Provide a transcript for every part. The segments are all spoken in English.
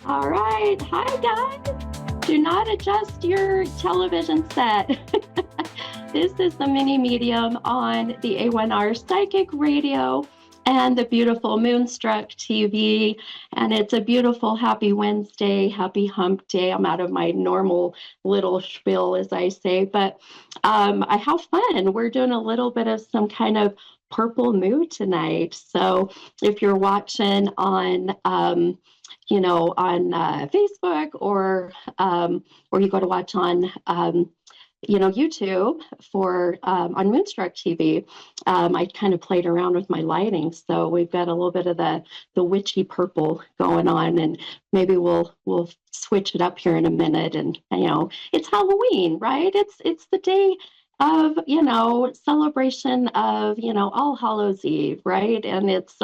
All right. Hi, guys. Do not adjust your television set. This is the mini medium on the A1R Psychic Radio and the beautiful Moonstruck TV. And it's a beautiful, happy Wednesday, happy hump day. I'm out of my normal little spiel, as I say, but I have fun. We're doing a little bit of some kind of purple mood tonight. So if you're watching on, on Facebook or you go to watch on, YouTube for on Moonstruck TV. I kind of played around with my lighting, so we've got a little bit of the witchy purple going on, and maybe we'll switch it up here in a minute. And it's Halloween, right? It's the day of celebration of All Hallows Eve, right? And it's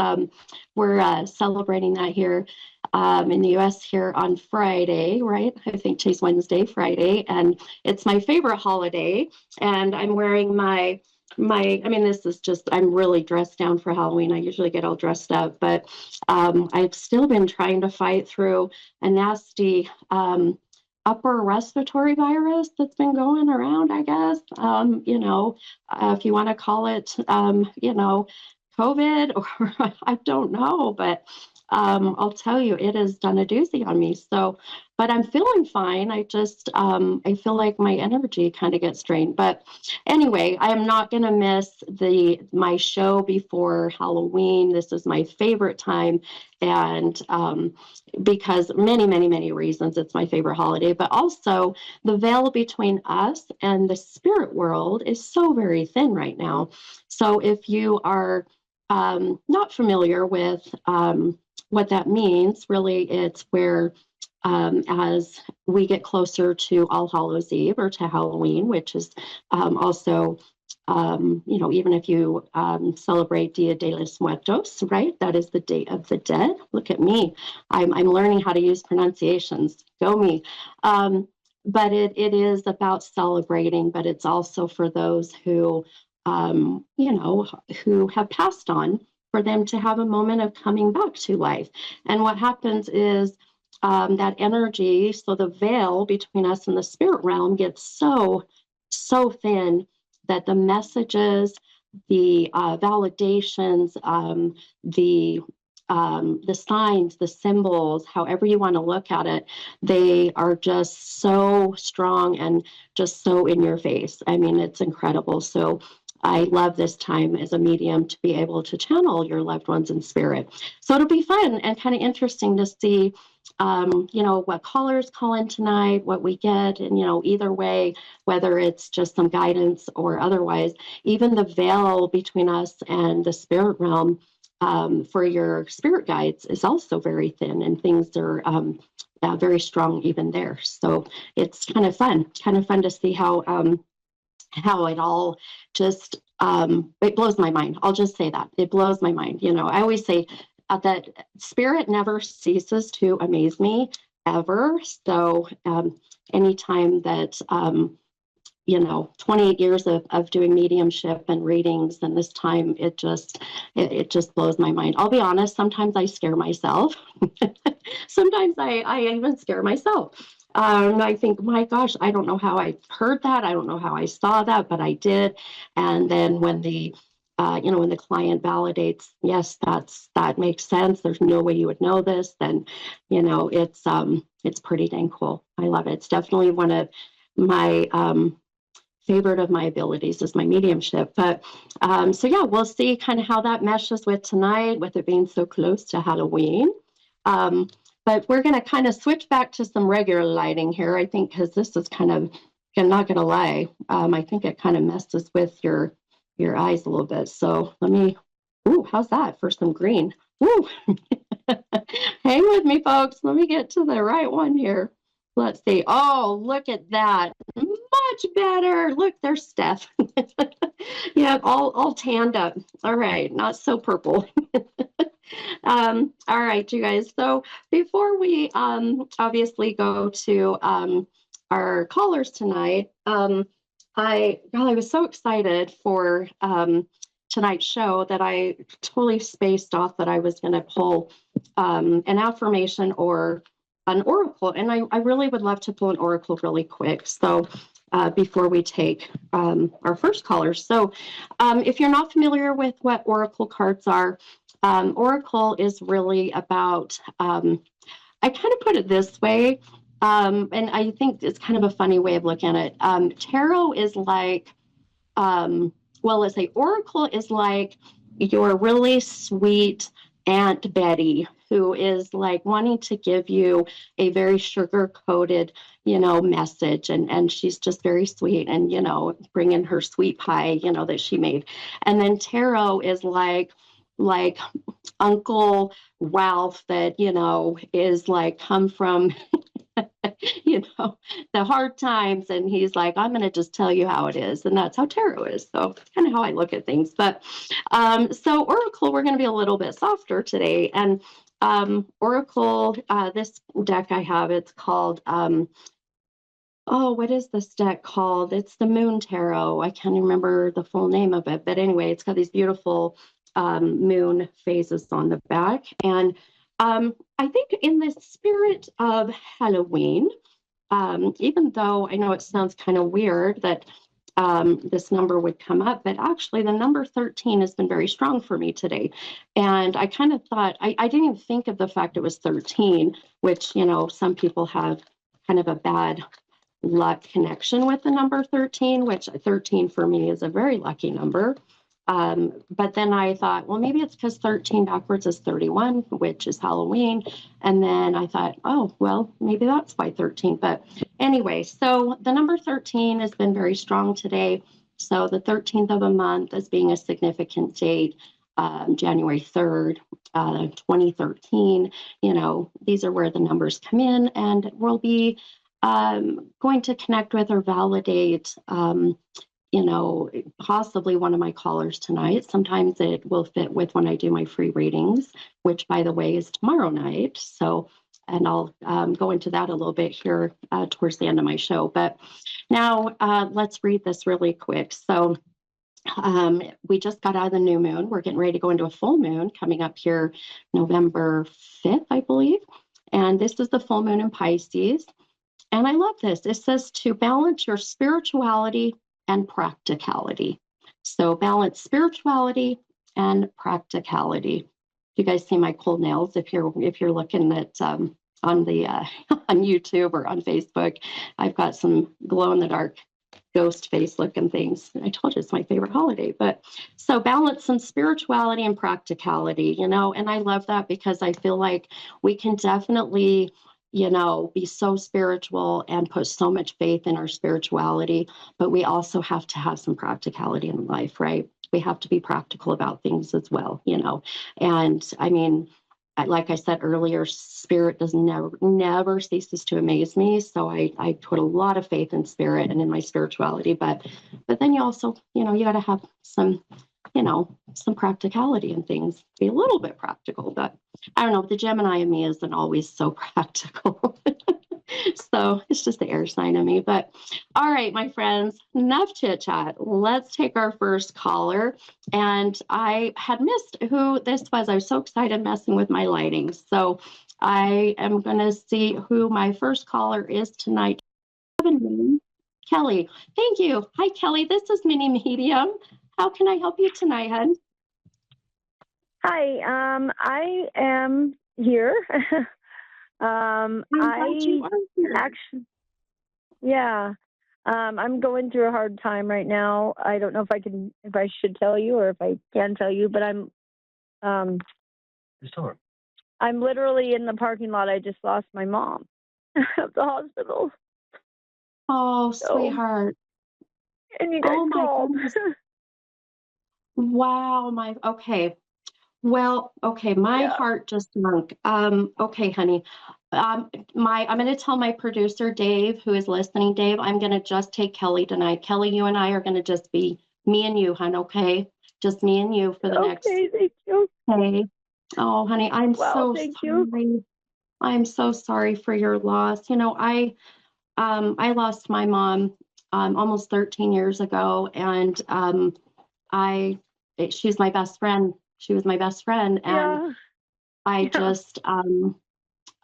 we're celebrating that here in the US here on Friday, right? I think today's Wednesday, Friday, and it's my favorite holiday. And I'm wearing this is just, I'm really dressed down for Halloween. I usually get all dressed up, but I've still been trying to fight through a nasty upper respiratory virus that's been going around, I guess. If you want to call it, COVID, or I don't know, but I'll tell you, it has done a doozy on me. So, but I'm feeling fine. I just, I feel like my energy kind of gets drained. But anyway, I am not going to miss my show before Halloween. This is my favorite time. And because many, many, many reasons, it's my favorite holiday, but also the veil between us and the spirit world is so very thin right now. So if you are not familiar with what that means, really, it's where as we get closer to All Hallows Eve or to Halloween, which is also, even if you celebrate Dia de los Muertos, right? That is the Day of the Dead. Look at me. I'm learning how to use pronunciations. Go me. But it is about celebrating, but it's also for those who, who have passed on, for them to have a moment of coming back to life. And what happens is that energy, so the veil between us and the spirit realm gets so thin that the messages, the validations, the signs, the symbols, however you want to look at it, they are just so strong and just so in your face. I mean, it's incredible. So I love this time as a medium to be able to channel your loved ones in spirit. So it'll be fun and kind of interesting to see, what callers call in tonight, what we get, and, either way, whether it's just some guidance or otherwise, even the veil between us and the spirit realm for your spirit guides is also very thin, and things are very strong even there. So it's kind of fun to see how it all just, it blows my mind. I'll just say that. It blows my mind. I always say that spirit never ceases to amaze me, ever. So anytime that, 28 years of doing mediumship and readings, and this time it just blows my mind. I'll be honest, sometimes I scare myself. Sometimes I even scare myself. I think, my gosh, I don't know how I heard that. I don't know how I saw that, but I did. And then when the client validates, yes, that makes sense. There's no way you would know this. Then, it's pretty dang cool. I love it. It's definitely one of my favorite of my abilities is my mediumship. But so yeah, we'll see kind of how that meshes with tonight, with it being so close to Halloween. But we're going to kind of switch back to some regular lighting here, I think, because this is kind of, I'm not going to lie, I think it kind of messes with your eyes a little bit. So let me, how's that for some green? Ooh. Hang with me, folks. Let me get to the right one here. Let's see. Oh, look at that. Much better. Look, there's Steph. Yeah, all tanned up. All right, not so purple. All right, you guys. So before we obviously go to our callers tonight, I was so excited for tonight's show that I totally spaced off that I was going to pull an affirmation or an oracle, and I really would love to pull an oracle really quick. So before we take our first caller. So if you're not familiar with what oracle cards are, oracle is really about, I kind of put it this way, and I think it's kind of a funny way of looking at it. Tarot is like, well, let's say oracle is like your really sweet Aunt Betty, who is like wanting to give you a very sugar coated, message. And she's just very sweet and, bringing her sweet pie, that she made. And then tarot is like Uncle Ralph that, is like come from the hard times. And he's like, I'm going to just tell you how it is. And that's how tarot is. So kind of how I look at things. But so Oracle, we're going to be a little bit softer today. And Oracle, this deck I have, it's called, what is this deck called? It's the Moon Tarot. I can't remember the full name of it. But anyway, it's got these beautiful moon phases on the back. And I think in the spirit of Halloween, even though I know it sounds kind of weird that this number would come up, but actually the number 13 has been very strong for me today. And I kind of thought, I didn't even think of the fact it was 13, which, some people have kind of a bad luck connection with the number 13, which 13 for me is a very lucky number. But then I thought, well, maybe it's because 13 backwards is 31, which is Halloween. And then I thought, oh, well, maybe that's why 13. But anyway, so the number 13 has been very strong today. So the 13th of a month as being a significant date, January 3rd, 2013, these are where the numbers come in, and we'll be going to connect with or validate possibly one of my callers tonight. Sometimes it will fit with when I do my free readings, which, by the way, is tomorrow night. So, and I'll go into that a little bit here towards the end of my show. But now let's read this really quick. So we just got out of the new moon. We're getting ready to go into a full moon coming up here November 5th, I believe. And this is the full moon in Pisces. And I love this. It says to balance your spirituality and practicality. So balance spirituality and practicality. You guys see my cool nails if you're looking at on the on YouTube or on Facebook. I've got some glow in the dark ghost face looking things. I told you it's my favorite holiday. But so balance some spirituality and practicality, and I love that because I feel like we can definitely be so spiritual and put so much faith in our spirituality, but we also have to have some practicality in life, right? We have to be practical about things as well, And I mean, like I said earlier, spirit does never ceases to amaze me. So I put a lot of faith in spirit and in my spirituality, but then you also, you got to have some practicality in things, be a little bit practical, but I don't know, the Gemini in me isn't always so practical. So it's just the air sign of me. But all right, my friends, enough chit chat. Let's take our first caller. And I had missed who this was. I was so excited messing with my lighting. So I am going to see who my first caller is tonight. Kelly. Thank you. Hi, Kelly. This is Mini Medium. How can I help you tonight, hon? Hi, I am here. I'm glad you are here. Actually, yeah, I'm going through a hard time right now. I don't know if I should tell you or if I can tell you, but I'm literally in the parking lot. I just lost my mom at the hospital. Oh, sweetheart. And you guys called. Wow, okay. Well, okay, my heart just sunk. Okay, honey. I'm going to tell my producer, Dave, who is listening. Dave, I'm going to just take Kelly tonight. Kelly, you and I are going to just be me and you, hon, okay? Just me and you for the next. Okay, thank you. Okay. Oh, honey, I'm so thank sorry. You. I'm so sorry for your loss. I lost my mom almost 13 years ago, and she's my best friend. She was my best friend, and I just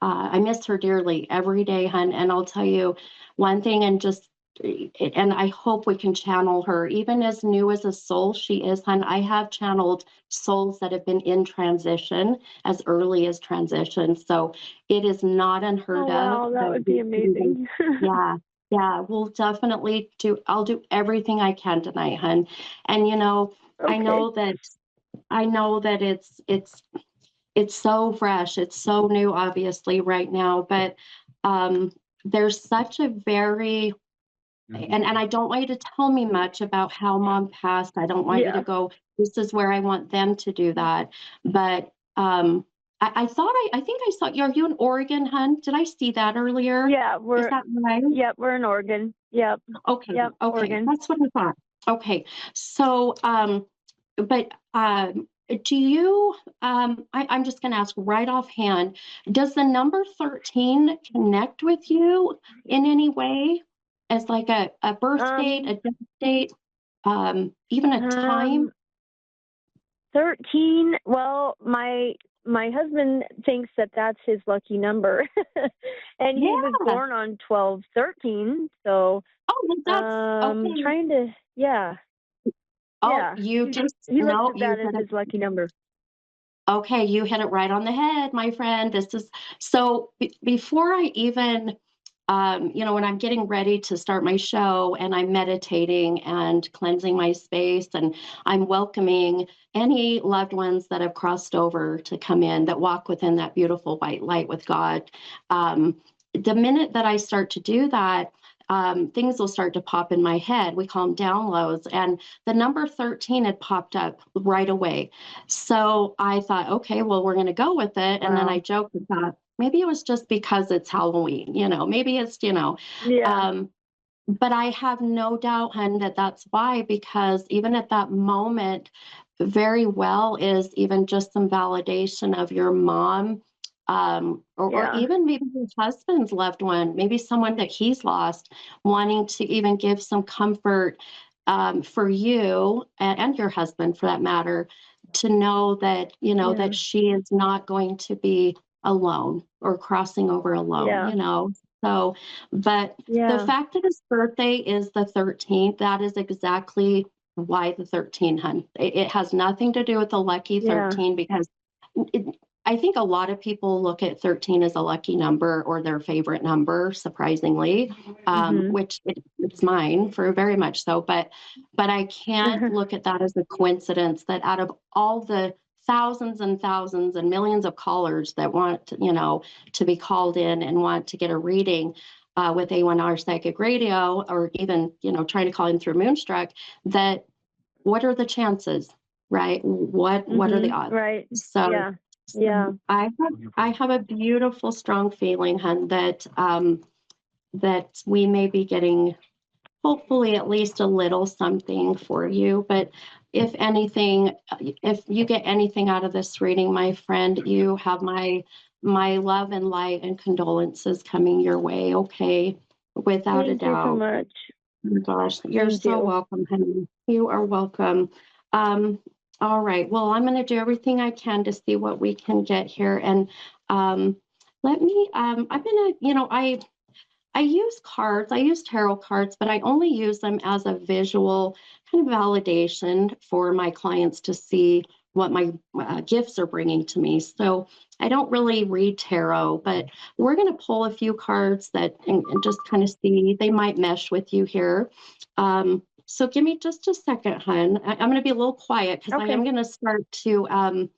I miss her dearly every day, hun. And I'll tell you one thing, and I hope we can channel her, even as new as a soul she is, hun. I have channeled souls that have been in transition as early as transition. So it is not Oh, unheard of wow, that that would be we can even, amazing. yeah, yeah, we'll definitely I'll do everything I can tonight, hun. And I Okay. know that I know that it's so fresh, it's so new, obviously, right now, but there's such a very and I don't want you to tell me much about how mom passed. I don't want you to Yeah. go, this is where I want them to do that. But I think I saw are you in Oregon, hun? Did I see that earlier? Yeah, Is that right? we're in Oregon. Yep. Okay, Yep, okay, Oregon. that's what I thought. Okay, so, but do you, I'm just going to ask right offhand, does the number 13 connect with you in any way as like a birth date, Um, a death date, even a time? um, 13. Well, my husband thinks that that's his lucky number. And he was Yeah. born on 12/13, so Oh, well, that's okay. trying to, yeah. Oh, Yeah. you just, He looks no, at you that as hit his lucky number. Okay, you hit it right on the head, my friend. This is so before I even, when I'm getting ready to start my show and I'm meditating and cleansing my space and I'm welcoming any loved ones that have crossed over to come in that walk within that beautiful white light with God. The minute that I start to do that, things will start to pop in my head. We call them downloads. And the number 13 had popped up right away. So I thought, okay, well, we're going to go with it. And then I Wow. joked and thought, maybe it was just because it's Halloween, maybe it's. Yeah. Um, but I have no doubt, hun, that that's why, because even at that moment, very well is even just some validation of your mom, or Yeah. even maybe your husband's loved one, maybe someone that he's lost, wanting to even give some comfort for you and your husband, for that matter, to know that, Yeah. that she is not going to be alone or crossing over Yeah. alone. So, but the Yeah. fact that his birthday is the 13th, that is exactly why the 13, hun. It has nothing to do with the lucky Yeah. 13 because it, I think a lot of people look at 13 as a lucky number or their favorite number, surprisingly, Mhm. which it's mine for very much so. But I can't look at that as a coincidence that out of all the thousands and thousands and millions of callers that want, to be called in and want to get a reading with A1R Psychic Radio, or even, trying to call in through Moonstruck, that what are the chances, right? What are the Mhm. odds? Right. So, Yeah. so Yeah. I have a beautiful, strong feeling, hun, that we may be getting hopefully at least a little something for you. But if anything, if you get anything out of this reading, my friend, you have my love and light and condolences coming your way. Okay, without a Thank you so doubt. much. Oh my gosh, you're Thank so you. welcome, honey. You are welcome. Um, all right. Well, I'm going to do everything I can to see what we can get here. And um, let me, I'm going to, I use cards, I use tarot cards, but I only use them as a visual kind of validation for my clients to see what my gifts are bringing to me. So I don't really read tarot, but we're going to pull a few cards and just kind of see, they might mesh with you here. So give me just a second, hun. I'm going to be a little quiet because I am Okay. going to start to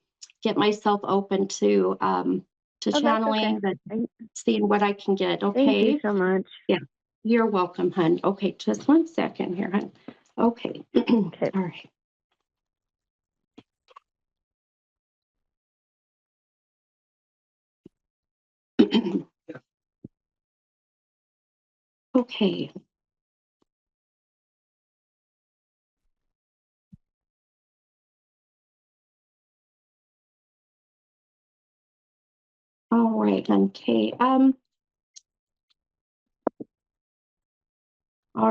get myself open to Oh, that's okay. channeling, but Thank seeing what I can get. thank you Okay. so much. Yeah. You're welcome, hun. Okay. Just one second here, hun. Okay. All Okay. right. Okay. All right, then, Kate. All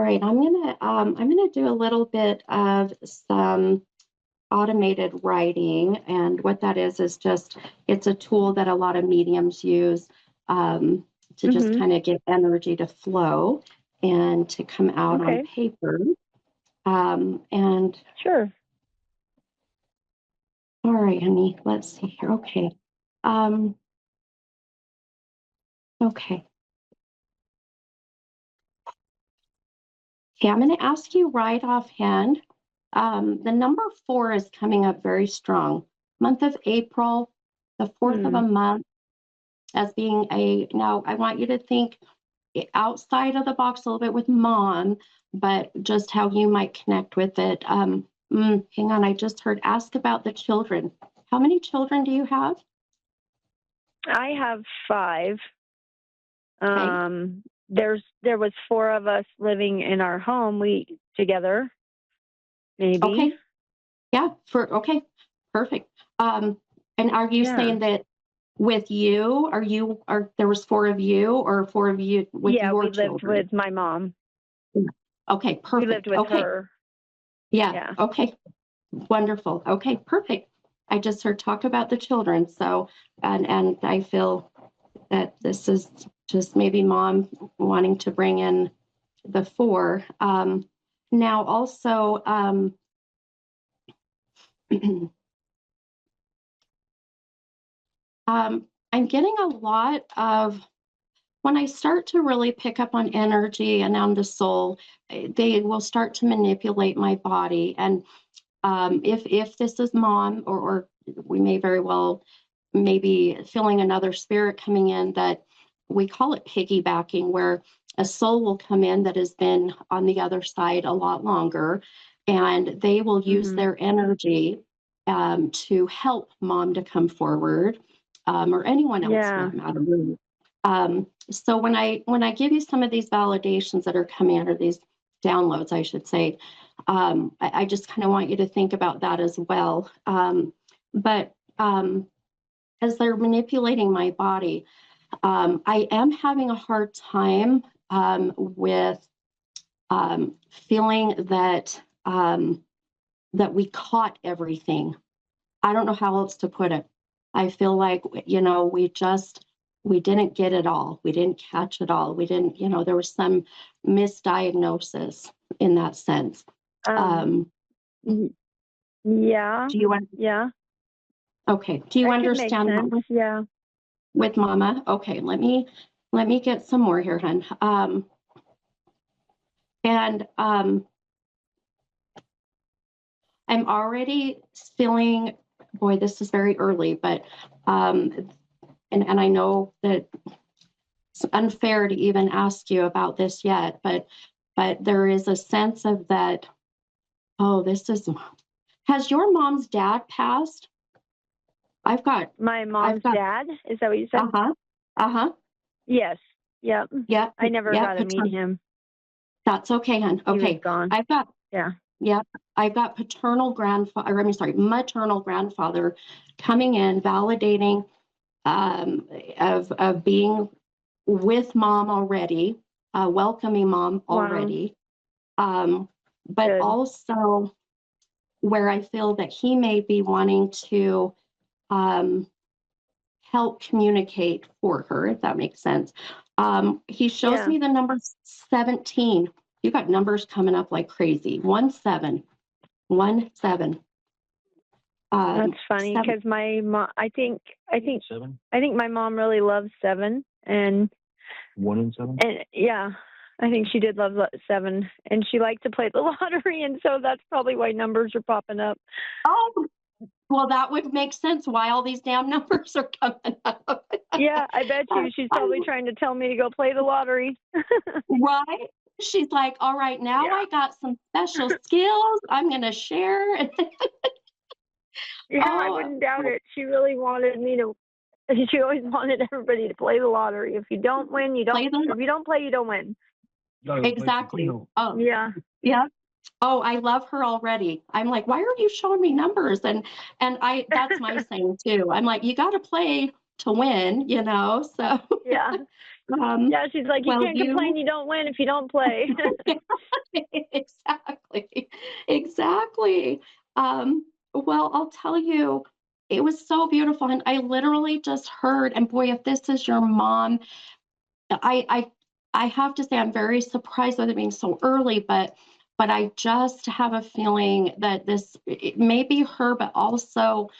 right. I'm gonna do a little bit of some automated writing, and what that is just it's a tool that a lot of mediums use to just Mhm. kind of get energy to flow and to come out on Okay. paper. And Sure. all right, honey, let's see here. Okay. Um, okay. Okay, I'm going to ask you right offhand. The number 4 is coming up very strong. Month of April, the fourth of a Hmm. month, as being a, now I want you to think outside of the box a little bit with mom, but just how you might connect with it. Hang on, I just heard ask about the children. How many children do you have? I have 5. Okay. There was 4 of us living in our home. We together, maybe. Okay. Yeah. Okay. Perfect. And are you Yeah. saying that with you, there was 4 of you or 4 of you with Yeah, your we lived children? with my mom. Yeah. Okay. We lived Perfect. with Okay. her. Yeah. Yeah. Okay. Wonderful. Okay. Perfect. I just heard talk about the children. So, and I feel that this is just maybe mom wanting to bring in the 4. Now also, I'm getting a lot of, when I start to really pick up on energy and on the soul, they will start to manipulate my body. And if this is mom, or we may very well maybe feeling another spirit coming in, that we call it piggybacking, where a soul will come in that has been on the other side a lot longer, and they will use Mhm. their energy to help mom to come forward, or anyone else for Yeah. that matter. Really. So when I give you some of these validations that are coming in, or these downloads, I should say, I just kind of want you to think about that as well. But as they're manipulating my body, I am having a hard time with feeling that we caught everything. I don't know how else to put it. I feel like, we didn't get it all. We didn't catch it all. We didn't, there was some misdiagnosis in that sense. Um. Um, y- Yeah. do you want? Yeah. Okay. Do you That could make understand that sense. Yeah. with Mama? Okay. Let me get some more here, hon. And I'm already feeling. Boy, this is very early, but and I know that it's unfair to even ask you about this yet, but there is a sense of that. Oh, this is. Has your mom's dad passed? I've got. My I've mom's got. dad. Is that what you Uh said? huh. Uh huh. Yes. Yep. Yeah. I never Yeah. got to meet him. That's okay, hon. He was Okay. gone. I've got. Yeah. Yeah. I've got paternal grandfather. I mean, sorry, maternal grandfather coming in, validating of being with mom already, welcoming mom Wow. already, but Good. also where I feel that he may be wanting to um, help communicate for her, if that makes sense. He shows Yeah. me the number 17. You got numbers coming up like crazy. 1 7, 1 7. That's funny Seven. because my mom. I think. 7? I think my mom really loves 7, and 1 and 7? yeah, I think she did love 7, and she liked to play the lottery, and so that's probably why numbers are popping up. Oh, well, that would make sense why all these damn numbers are coming up. Yeah, I bet you she's probably trying to tell me to go play the lottery. Right? She's like, all right, now Yeah. I got some special skills I'm going to share. Yeah, I Oh, wouldn't doubt it. She really wanted me to. She always wanted everybody to play the lottery. If you don't win, you don't. play them. If you don't play, you don't win. Gotta go play Exactly. casino. Oh, Yeah. yeah. Oh, I love her already. I'm like, why are you showing me numbers? And that's my saying too. I'm like, you got to play to win. So, Yeah. um, Yeah. She's like, you well, can't complain. You don't win if you don't play. exactly, exactly. Well, I'll tell you. it was so beautiful. And I literally just heard, and boy, if this is your mom, I, I, I have to say I'm very surprised with it being so early, but I just have a feeling that this, it may be her, but also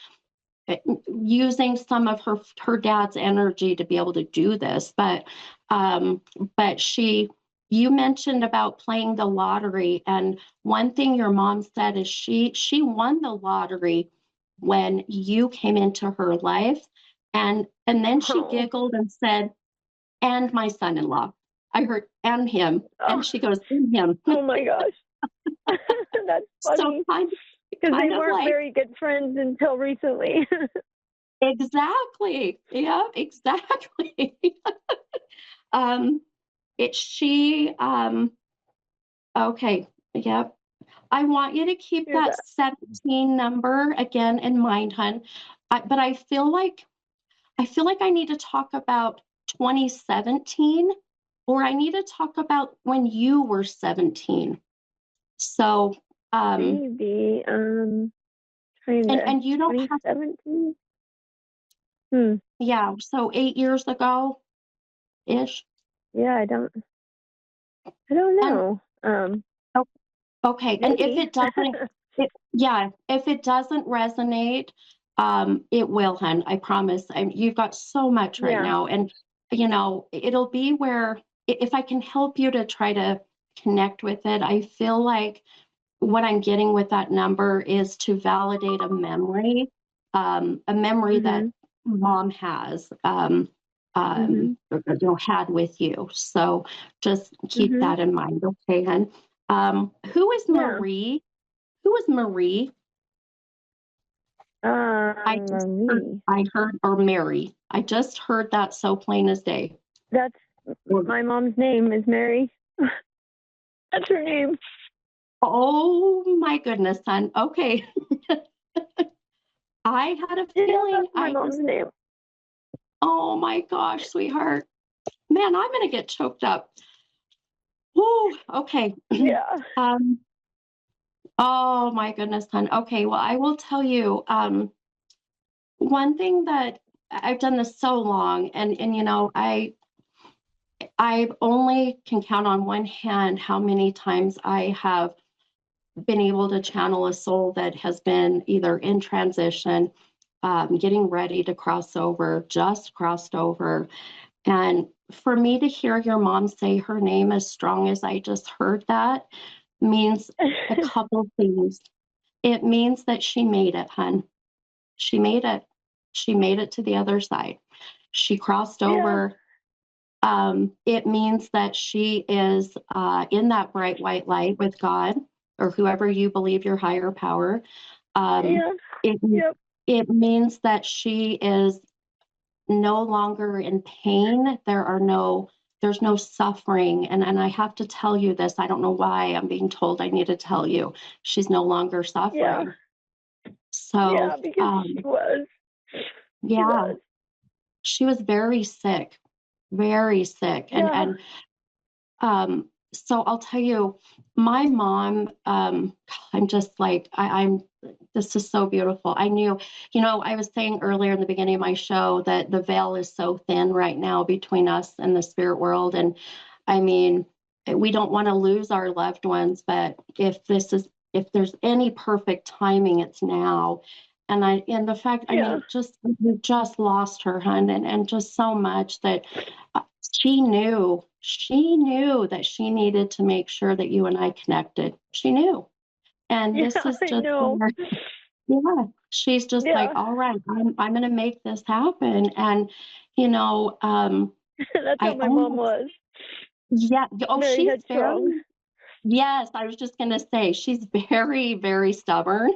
using some of her dad's energy to be able to do this. Um, but you mentioned about playing the lottery, and one thing your mom said is she won the lottery when you came into her life, and then she Oh, giggled and said, "And my son-in-law." I heard, "And him," oh, and she goes, "And him." oh my gosh. That's So funny because they kind of weren't like, very good friends until recently. exactly. Yeah, exactly. Um, she, okay, yep. I want you to keep Hear that that. 17 number again in mind, hun. But I feel like I need to talk about 2017, or I need to talk about when you were 17. So, um, Maybe. Trying to and you don't have, 2017. Hmm. yeah, so 8 years ago ish. Yeah, I don't And know. okay, and if Maybe. it doesn't, yeah, if it doesn't resonate, it will, hun. I promise. You've got so much right Yeah. now, and it'll be where if I can help you to try to connect with it, I feel like what I'm getting with that number is to validate a memory that Mhm. mom has, Mhm. had with you. So just keep Mhm. that in mind, okay, hon? Who is Yeah. Marie? Who is Marie? Me. I heard, or Mary. I just heard that so plain as day. That's Or- my mom's name is Mary. That's her name. Oh my goodness, son. Okay. I had a Yeah, feeling that's my mom's name. oh my gosh, sweetheart. Man, I'm going to get choked up. Whew, okay. Yeah. um, oh my goodness, son. Okay, well, I will tell you, one thing that I've done this so long, and I only can count on one hand how many times I have been able to channel a soul that has been either in transition, getting ready to cross over, just crossed over. And for me to hear your mom say her name as strong as I just heard that means a couple things. It means that she made it, hun. She made it. She made it to the other side. She crossed Yeah. over. It means that she is in that bright white light with God or whoever you believe your higher power. Um, Yeah. it, Yep. it means that she is no longer in pain. There's no suffering. And I have to tell you this. I don't know why I'm being told I need to tell you. She's no longer Yeah. suffering. Yeah, So, because she was. She yeah, was. she was very sick. Yeah. So I'll tell you, my mom, I'm just like, this is so beautiful. I knew, I was saying earlier in the beginning of my show that the veil is so thin right now between us and the spirit world. And I mean, we don't want to lose our loved ones, but if there's any perfect timing, it's now. And the fact, I Yeah. mean, you just lost her, hun, and just so much that uh, she knew that she needed to make sure that you and I connected. She knew. And Yeah, this is I just know. yeah, she's just like, Yeah. all right, I'm going to make this happen. And, you know, That's how I my mom almost, was. yeah. Oh, Very she's headstrong. very, yes, I was just going to say, she's very, very stubborn,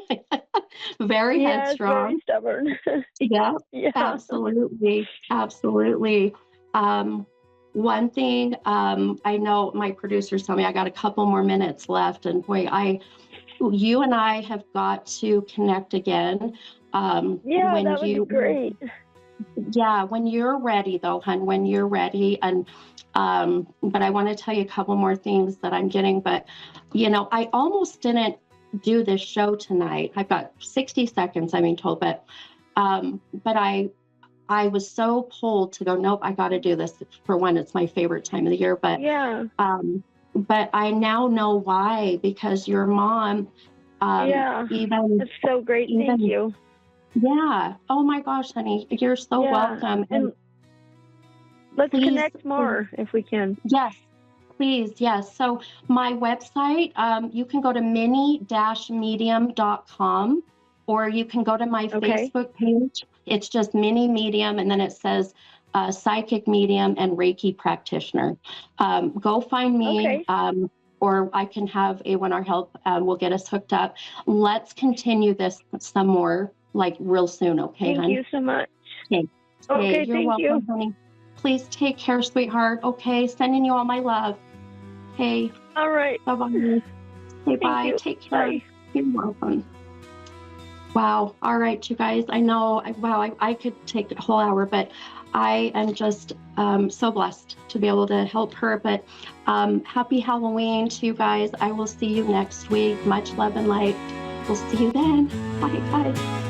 very Yes, very headstrong. stubborn. Yeah, Yeah. absolutely. Absolutely. Um, One thing, I know my producers tell me I got a couple more minutes left, and boy, you and I have got to connect again. Yeah, that would be great. Yeah, when you're ready, though, hun, when you're ready. And, but I want to tell you a couple more things that I'm getting. But, I almost didn't do this show tonight. I've got 60 seconds, I'm being told, but But I was so pulled to go, nope, I got to do this. For one, it's my favorite time of the year, but I now know why, because your mom, even, that's so great. Thank you. Yeah. Oh my gosh, honey, you're so welcome. And let's please, connect more if we can. Yes, please. Yes. So my website, you can go to mini-medium.com, or you can go to my Facebook page. It's just mini medium, and then it says psychic medium and Reiki practitioner. Go find me, or I can have A1R help. Will get us hooked up. Let's continue this some more, like real soon. Okay, Thank you so much. Okay, you're thank welcome, you. honey. Please take care, sweetheart. Okay, sending you all my love. Okay. All right. Bye-bye. Say bye. You. Take care. Bye. You're welcome. Wow. All right, you guys. I know, I could take a whole hour, but I am just so blessed to be able to help her. But happy Halloween to you guys. I will see you next week. Much love and light. We'll see you then. Bye, guys.